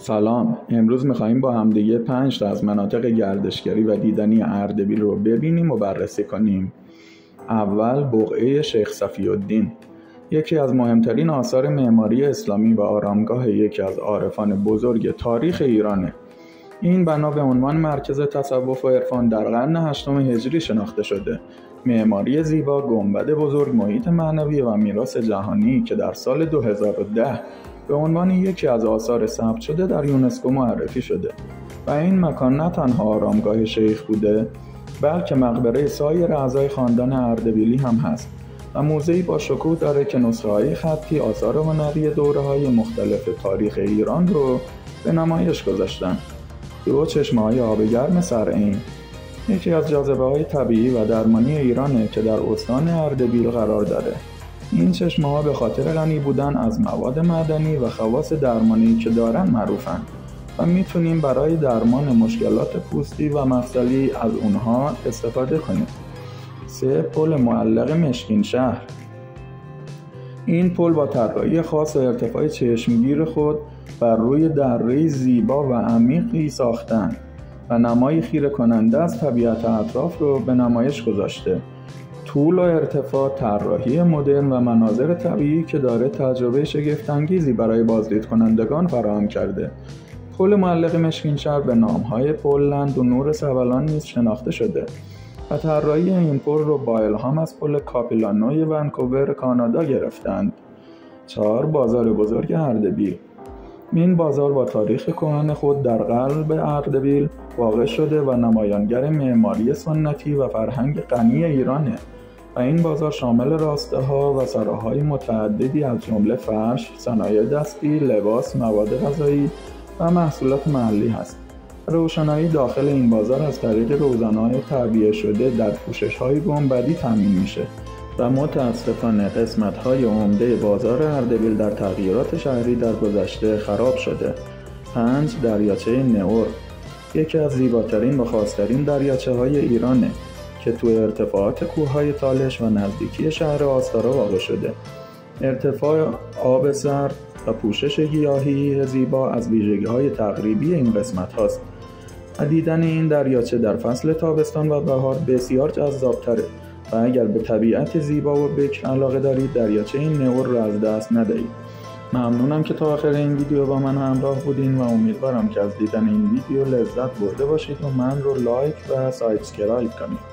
سلام، امروز میخواییم با همدیگه 5 تا از مناطق گردشگری و دیدنی اردبیل رو ببینیم و بررسی کنیم. اول بقعه شیخ صفی‌الدین، یکی از مهمترین آثار معماری اسلامی و آرامگاه یکی از عارفان بزرگ تاریخ ایرانه. این بنا به عنوان مرکز تصوف و عرفان در قرن 8 هجری شناخته شده. معماری زیبا، گنبد بزرگ، محیط معنوی و میراث جهانی که در سال 2010 به عنوان یکی از آثار ثبت شده در یونسکو معرفی شده و این مکان نه تنها آرامگاه شیخ بوده بلکه مقبره سایر اعضای خاندان اردبیلی هم هست و موزه‌ای با شکوه داره که نسخه‌های خطی آثار هنری دوره‌های مختلف تاریخ ایران رو به نمایش گذاشتن. 2 چشمه‌های آب گرم سرعین، یکی از جاذبه‌های طبیعی و درمانی ایرانه که در استان اردبیل قرار داره. این چشمه‌ها به خاطر غنی بودن از مواد معدنی و خواص درمانی که دارن معروفن و میتونیم برای درمان مشکلات پوستی و مفصلی از اونها استفاده کنیم. 3 پل معلق مشکین شهر، این پل با طراحی خاص و ارتفاع چشمگیر خود بر روی دره زیبا و عمیقی ساختن و نمای خیره کننده از طبیعت اطراف رو به نمایش گذاشته. طول و ارتفاع، طراحی مدرن و مناظر طبیعی که داره تجربه شگفت‌انگیزی برای بازدید کنندگان فراهم کرده. پل معلق مشکین شهر به نام‌های پلند و نور سبلان نیز شناخته شده و طراحی این پل رو با الهام از پل کاپیلانوی ونکوور کانادا گرفتند. 4 بازار بزرگ اردبیل، این بازار با تاریخ کهن خود در قلب اردبیل واقع شده و نمایانگر معماری سنتی و فرهنگ غنی ایرانه و این بازار شامل راسته‌ها و سراهای متعددی از جمله فرش، صنایع دستی، لباس، مواد غذایی و محصولات محلی هست. روشنایی داخل این بازار از طریق روزنه‌های تعبیه شده در پوشش‌های گنبدی تامین میشه و متاسفانه قسمت‌های عمده بازار اردبیل در تغییرات شهری در گذشته خراب شده. 5 دریاچه نئور، یکی از زیباترین و خاص‌ترین دریاچه‌های ایرانه که تو ارتفاعات کوههای تالش و نزدیکی شهر آستارا واقع شده. ارتفاع آب زرد و پوشش گیاهی زیبا از ویژگی‌های تقریبی این قسمت هاست و دیدن این دریاچه در فصل تابستان و بهار بسیار جذاب‌تره و اگر به طبیعت زیبا و بکر علاقه دارید دریاچه این نئور رو از دست ندهید. ممنونم که تا آخر این ویدیو با من همراه بودین و امیدوارم که از دیدن این ویدیو لذت برده باشید و من رو لایک و سابسکرایب کنید.